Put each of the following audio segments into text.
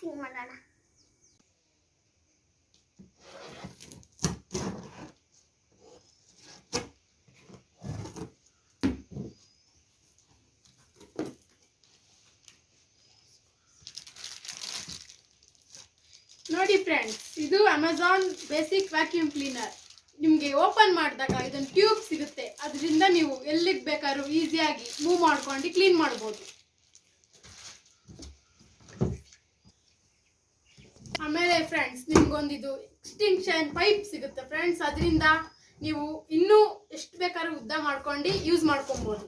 Unboxing ಮಾಡೋಣ. ನೋಡಿ friends, ಇದು ಅಮೆಜಾನ್ ಬೇಸಿಕ್ ವ್ಯಾಕ್ಯೂಮ್ ಕ್ಲೀನರ್. ನಿಮಗೆ ಓಪನ್ ಮಾಡಿದಾಗ ಇದೊಂದು ಟ್ಯೂಬ್ ಸಿಗುತ್ತೆ. ಅದರಿಂದ ನೀವು ಎಲ್ಲಿಗೆ ಬೇಕಾದ್ರೂ ಈಸಿಯಾಗಿ ಮೂವ್ ಮಾಡ್ಕೊಂಡು ಕ್ಲೀನ್ ಮಾಡ್ಬೋದು. ಆಮೇಲೆ ಫ್ರೆಂಡ್ಸ್, ನಿಮ್ಗೊಂದಿದು ಎಕ್ಸ್ಟೆನ್ಷನ್ ಪೈಪ್ ಸಿಗುತ್ತೆ ಫ್ರೆಂಡ್ಸ್. ಅದರಿಂದ ನೀವು ಇನ್ನೂ ಎಷ್ಟು ಬೇಕಾದ್ರೂ ಉದ್ದ ಮಾಡ್ಕೊಂಡು ಯೂಸ್ ಮಾಡ್ಕೊಬೋದು.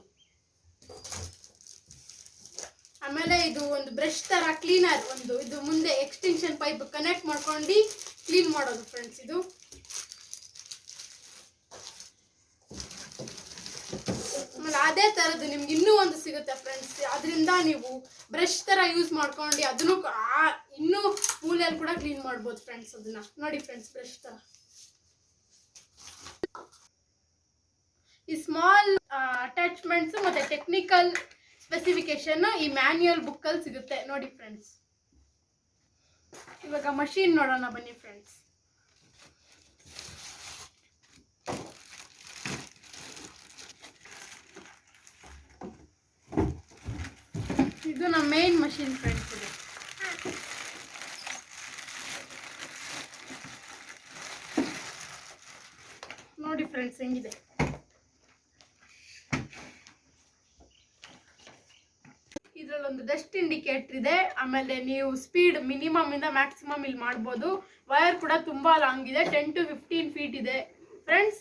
ಆಮೇಲೆ ಇದು ಒಂದು ಬ್ರಷ್ ತರ ಕ್ಲೀನರ್, ಇದು ಮುಂದೆ ಎಕ್ಸ್ಟೆನ್ಷನ್ ಪೈಪ್ ಕನೆಕ್ಟ್ ಮಾಡ್ಕೊಂಡು ಕ್ಲೀನ್ ಮಾಡೋದು ಫ್ರೆಂಡ್ಸ್. ಇದು ಆಮೇಲೆ ಅದೇ ತರದ್ದು ನಿಮ್ಗೆ ಇನ್ನೂ ಒಂದು ಸಿಗುತ್ತೆ ಫ್ರೆಂಡ್ಸ್. ಅದರಿಂದ ನೀವು ಬ್ರಷ್ ತರ ಯೂಸ್ ಮಾಡ್ಕೊಂಡು ಅದನ್ನು ಇನ್ನೂ ಮೂಲೆಯಲ್ಲಿ ಕೂಡ ಕ್ಲೀನ್ ಮಾಡ್ಬೋದು ಫ್ರೆಂಡ್ಸ್. ಅದನ್ನ ನೋಡಿ ಫ್ರೆಂಡ್ಸ್, ಬ್ರಷ್ ತರ. ಈ ಸ್ಮಾಲ್ ಅಟ್ಯಾಚ್ಮೆಂಟ್ಸ್ ಮತ್ತೆ ಟೆಕ್ನಿಕಲ್ ಸ್ಪೆಸಿಫಿಕೇಶನ್ ಈ ಮ್ಯಾನ್ಯುಯಲ್ ಬುಕ್ ಅಲ್ಲಿ ಸಿಗುತ್ತೆ ನೋಡಿ ಫ್ರೆಂಡ್ಸ್. ಇವಾಗ ಮಷೀನ್ ನೋಡೋಣ ಬನ್ನಿ ಫ್ರೆಂಡ್ಸ್. ಇದು ನಮ್ಮ ಮೇನ್ ಮಷೀನ್ ಫ್ರೆಂಡ್ಸ್. ಇದೆ ನೋಡಿ ಫ್ರೆಂಡ್ಸ್ ಹೆಂಗಿದೆ. ಇದರಲ್ಲೊಂದು ಡಸ್ಟ್ ಇಂಡಿಕೇಟರ್ ಇದೆ. ಆಮೇಲೆ ನೀವು ಸ್ಪೀಡ್ ಮಿನಿಮಮ್ ಇಂದ ಮ್ಯಾಕ್ಸಿಮಮ್ ಇಲ್ಲಿ ಮಾಡ್ಬೋದು. ವೈರ್ ಕೂಡ ತುಂಬಾ ಲಾಂಗ್ ಇದೆ, 10 to 15 ಫೀಟ್ ಇದೆ ಫ್ರೆಂಡ್ಸ್.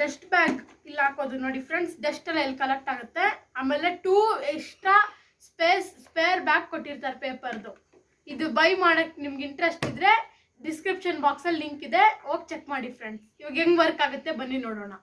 ಡಸ್ಟ್ ಬ್ಯಾಗ್ ಇಲ್ಲಿ ಹಾಕೋದು ನೋಡಿ ಫ್ರೆಂಡ್ಸ್. ಡಸ್ಟ್ ಎಲ್ಲ ಇಲ್ಲಿ ಕಲೆಕ್ಟ್ ಆಗುತ್ತೆ. ಆಮೇಲೆ 2 ಎಕ್ಸ್ಟ್ರಾ ಸ್ಪೇರ್ ಬ್ಯಾಗ್ ಕೊಟ್ಟಿರ್ತಾರೆ ಪೇಪರ್ದು. ಇದು ಬೈ ಮಾಡಕ್ ನಿಮ್ಗೆ ಇಂಟ್ರೆಸ್ಟ್ ಇದ್ರೆ ಡಿಸ್ಕ್ರಿಪ್ಷನ್ ಬಾಕ್ಸ್ ಅಲ್ಲಿ ಲಿಂಕ್ ಇದೆ, ಹೋಗಿ ಚೆಕ್ ಮಾಡಿ ಫ್ರೆಂಡ್ಸ್. ಇವಾಗ ಹೆಂಗ್ ವರ್ಕ್ ಆಗುತ್ತೆ ಬನ್ನಿ ನೋಡೋಣ.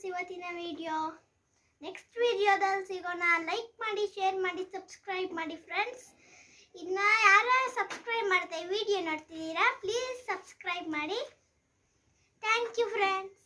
ಇವತ್ತಿನ ವಿಡಿಯೋ. ನೆಕ್ಸ್ಟ್ ವಿಡಿಯೋದಲ್ಲಿ ಸಿಗೋಣ. ಲೈಕ್ ಮಾಡಿ, ಶೇರ್ ಮಾಡಿ, ಸಬ್ಸ್ಕ್ರೈಬ್ ಮಾಡಿ ಫ್ರೆಂಡ್ಸ್. ಇನ್ನು ಯಾರು ಸಬ್ಸ್ಕ್ರೈಬ್ ಮಾಡ್ತಾ ವಿಡಿಯೋ ನೋಡ್ತಿದ್ದೀರಾ, ಪ್ಲೀಸ್ ಸಬ್ಸ್ಕ್ರೈಬ್ ಮಾಡಿ. Thank you friends.